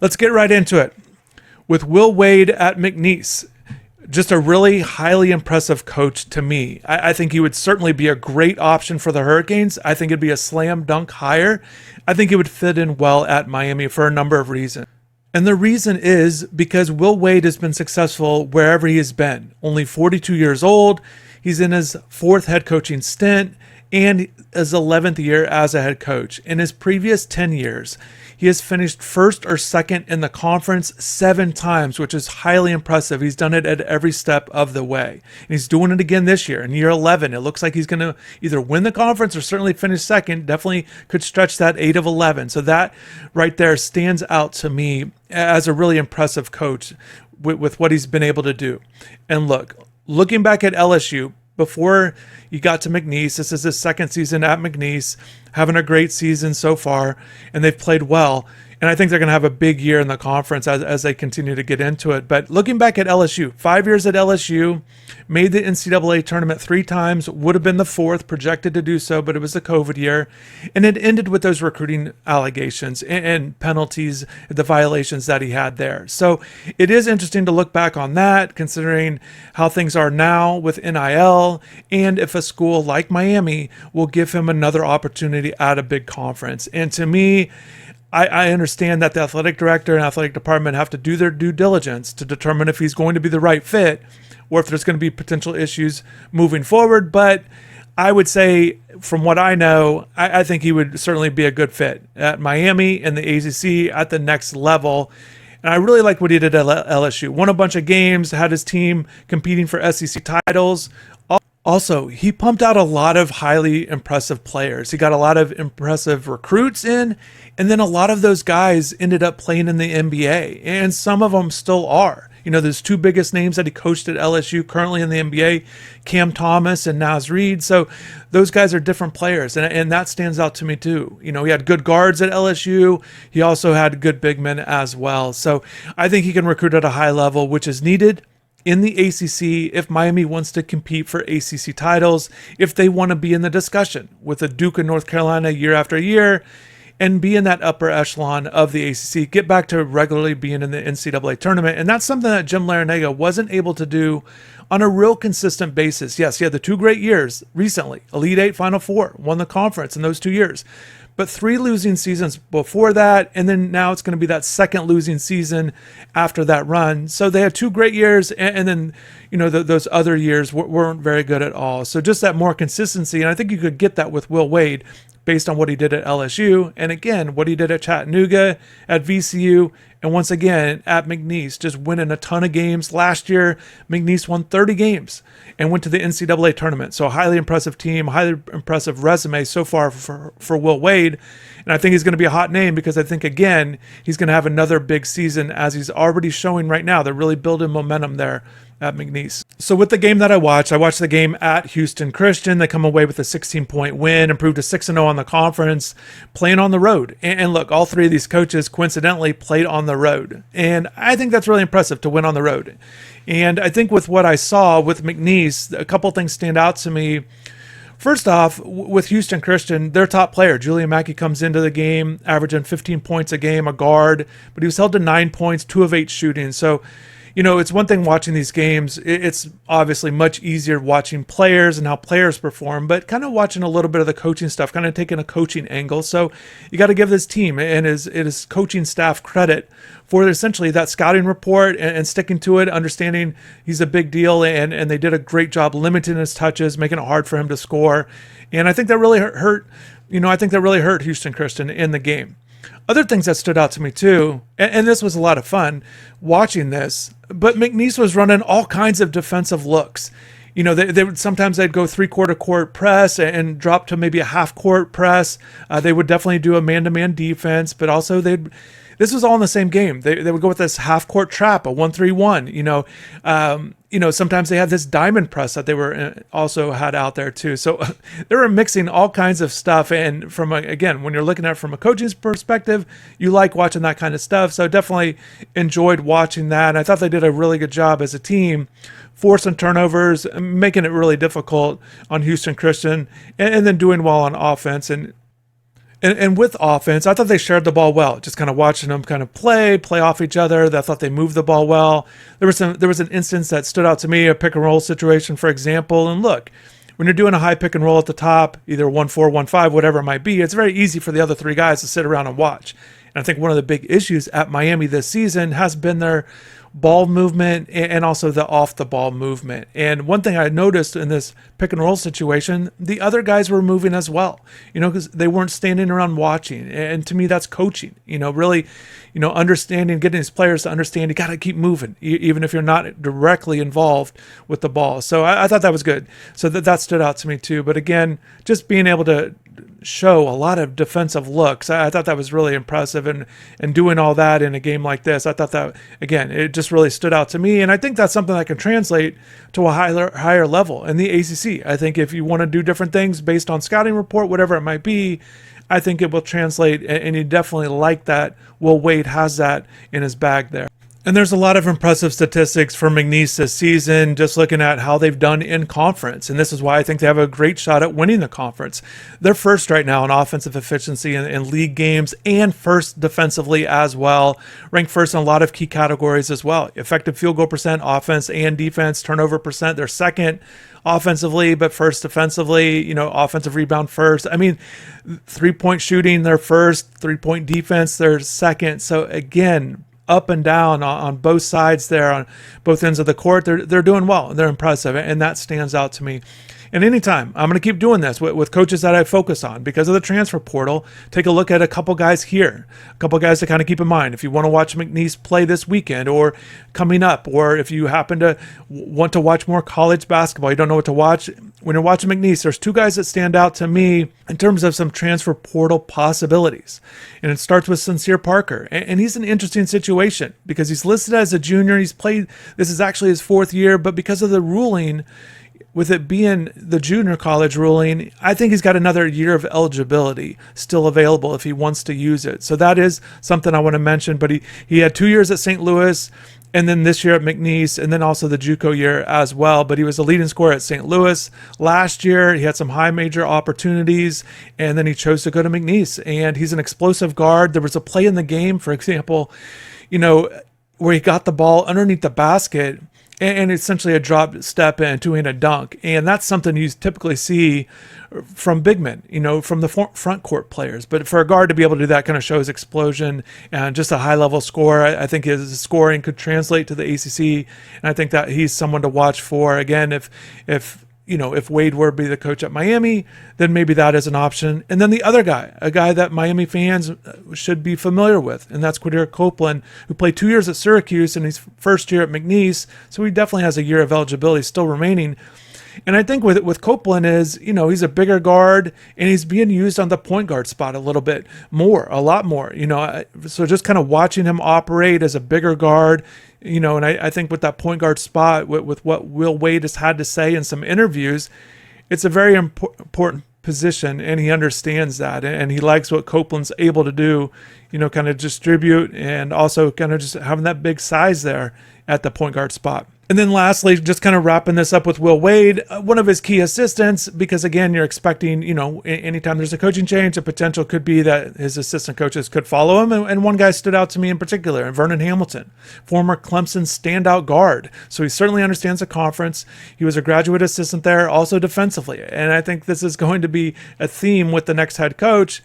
Let's get right into it. With Will Wade at McNeese, just a really highly impressive coach to me. I think he would certainly be a great option for the Hurricanes. I think it'd be a slam dunk hire. I think he would fit in well at Miami for a number of reasons. And the reason is because Will Wade has been successful wherever he has been. Only 42 years old. He's in his fourth head coaching stint and his 11th year as a head coach. In his previous 10 years, he has finished first or second in the conference 7 times, which is highly impressive. He's done it at every step of the way. And he's doing it again this year in year 11. It looks like he's going to either win the conference or certainly finish second. Definitely could stretch that 8 of 11. So that right there stands out to me as a really impressive coach with what he's been able to do. And looking back at LSU, before you got to McNeese, this is his second season at McNeese, having a great season so far, and they've played well. And I think they're going to have a big year in the conference as they continue to get into it. But looking back at LSU, 5 years at LSU, made the NCAA tournament 3 times, would have been the 4th, projected to do so, but it was the COVID year. And it ended with those recruiting allegations and penalties, the violations that he had there. So it is interesting to look back on that, considering how things are now with NIL, and if a school like Miami will give him another opportunity at a big conference. And to me, I understand that the athletic director and athletic department have to do their due diligence to determine if he's going to be the right fit or if there's going to be potential issues moving forward. But I would say, from what I know, I think he would certainly be a good fit at Miami and the ACC at the next level. And I really like what he did at LSU. Won a bunch of games, had his team competing for SEC titles. Also, he pumped out a lot of highly impressive players. He got a lot of impressive recruits in, and then a lot of those guys ended up playing in the NBA, and some of them still are. You know, there's 2 biggest names that he coached at LSU currently in the NBA, Cam Thomas and Naz Reid. So those guys are different players, and that stands out to me too. You know, he had good guards at LSU. He also had good big men as well. So I think he can recruit at a high level, which is needed in the ACC if Miami wants to compete for ACC titles, if they want to be in the discussion with the Duke and North Carolina year after year, and be in that upper echelon of the ACC, get back to regularly being in the NCAA tournament. And that's something that Jim Larrañaga wasn't able to do on a real consistent basis. Yes, he had the 2 great years recently, Elite 8, Final 4, won the conference in those 2 years. But 3 losing seasons before that, and then now it's going to be that second losing season after that run. So they had 2 great years, and then those other years weren't very good at all. So just that more consistency, and I think you could get that with Will Wade based on what he did at LSU, and again, what he did at Chattanooga, at VCU, and once again at McNeese, just winning a ton of games. Last year, McNeese won 30 games and went to the NCAA tournament. So a highly impressive team, highly impressive resume so far for Will Wade. And I think he's going to be a hot name because I think, again, he's going to have another big season as he's already showing right now. They're really building momentum there at McNeese. So with the game that I watched the game at Houston Christian. They come away with a 16-point win, improved to 6-0 on the conference, playing on the road. And look, all 3 of these coaches coincidentally played on the road. And I think that's really impressive to win on the road. And I think with what I saw with McNeese, a couple things stand out to me. First off, with Houston Christian, their top player, Julian Mackey, comes into the game, averaging 15 points a game, a guard, but he was held to 9 points, 2 of 8 shooting. So, it's one thing watching these games. It's obviously much easier watching players and how players perform, but kind of watching a little bit of the coaching stuff, kind of taking a coaching angle. So you got to give this team and his coaching staff credit for essentially that scouting report and sticking to it, understanding he's a big deal, and they did a great job limiting his touches, making it hard for him to score. And I think that really hurt Houston Christian in the game. Other things that stood out to me too, and this was a lot of fun watching this, but McNeese was running all kinds of defensive looks. They would sometimes they'd go 3/4 court press and drop to maybe a half court press. They would definitely do a man-to-man defense, but also this was all in the same game. They would go with this half court trap, a 1-3-1. Sometimes they had this diamond press that they were also had out there too. So they were mixing all kinds of stuff. And again, when you're looking at it from a coaching perspective, you like watching that kind of stuff. So definitely enjoyed watching that. And I thought they did a really good job as a team, forcing turnovers, making it really difficult on Houston Christian, and then doing well on offense. And And with offense, I thought they shared the ball well. Just kind of watching them kind of play off each other. I thought they moved the ball well. There was an instance that stood out to me, a pick and roll situation, for example. And look, when you're doing a high pick and roll at the top, either 1-4, 1-5, whatever it might be, it's very easy for the other three guys to sit around and watch. And I think one of the big issues at Miami this season has been their ball movement and also the off the ball movement. And one thing I noticed in this pick and roll situation, the other guys were moving as well, because they weren't standing around watching. And to me, that's coaching, really, understanding, getting these players to understand you got to keep moving, even if you're not directly involved with the ball. So I thought that was good. So that stood out to me too. But again, just being able to show a lot of defensive looks. I thought that was really impressive, and doing all that in a game like this, I thought that, again, it just really stood out to me. And I think that's something that can translate to a higher level in the ACC. I think if you want to do different things based on scouting report, whatever it might be, I think it will translate, and you definitely like that Will Wade has that in his bag there. And there's a lot of impressive statistics for McNeese this season, just looking at how they've done in conference. And this is why I think they have a great shot at winning the conference. They're first right now in offensive efficiency in league games, and first defensively as well. Ranked first in a lot of key categories as well. Effective field goal percent, offense and defense, turnover percent. They're second offensively, but first defensively, offensive rebound first. I mean, 3-point shooting, they're first. 3-point defense, they're second. So again, up and down on both sides there, on both ends of the court, they're doing well, and they're impressive, and that stands out to me. And anytime, I'm going to keep doing this with coaches that I focus on because of the transfer portal. Take a look at a couple guys here, a couple guys to kind of keep in mind. If you want to watch McNeese play this weekend or coming up, or if you happen to want to watch more college basketball, you don't know what to watch. When you're watching McNeese, there's two guys that stand out to me in terms of some transfer portal possibilities. And it starts with Sincere Parker. And he's an interesting situation because he's listed as a junior. He's played, this is actually his fourth year, but because of the ruling, with it being the junior college ruling, I think he's got another year of eligibility still available if he wants to use it. So that is something I want to mention. But he had 2 years at St. Louis, and then this year at McNeese, and then also the JUCO year as well. But he was a leading scorer at St. Louis last year. He had some high major opportunities, and then he chose to go to McNeese. And he's an explosive guard. There was a play in the game, for example, where he got the ball underneath the basket, and essentially a drop step into a dunk. And that's something you typically see from big men, from the front court players. But for a guard to be able to do that kind of shows explosion and just a high-level score. I think his scoring could translate to the ACC, and I think that he's someone to watch for. Again, if Wade were to be the coach at Miami, then maybe that is an option. And then the other guy, a guy that Miami fans should be familiar with, and that's Quadir Copeland, who played 2 years at Syracuse and he's first year at McNeese. So he definitely has a year of eligibility still remaining. And I think with Copeland is, he's a bigger guard, and he's being used on the point guard spot a little bit more, a lot more, so just kind of watching him operate as a bigger guard, and I think with that point guard spot, with what Will Wade has had to say in some interviews, it's a very important position, and he understands that, and he likes what Copeland's able to do, kind of distribute, and also kind of just having that big size there at the point guard spot. And then lastly, just kind of wrapping this up with Will Wade, one of his key assistants, because again, you're expecting, anytime there's a coaching change, the potential could be that his assistant coaches could follow him. And one guy stood out to me in particular, Vernon Hamilton, former Clemson standout guard. So he certainly understands the conference. He was a graduate assistant there, also defensively. And I think this is going to be a theme with the next head coach.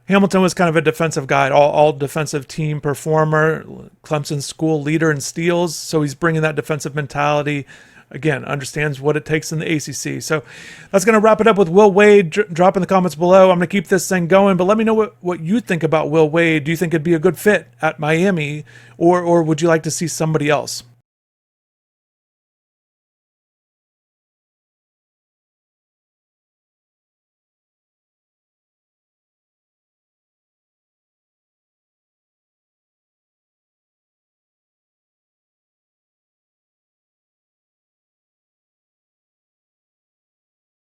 Hamilton was kind of a defensive guy, all defensive team performer, Clemson school leader in steals. So he's bringing that defensive mentality. Again, understands what it takes in the ACC. So that's going to wrap it up with Will Wade. Drop in the comments below. I'm going to keep this thing going, but let me know what you think about Will Wade. Do you think it'd be a good fit at Miami, or would you like to see somebody else?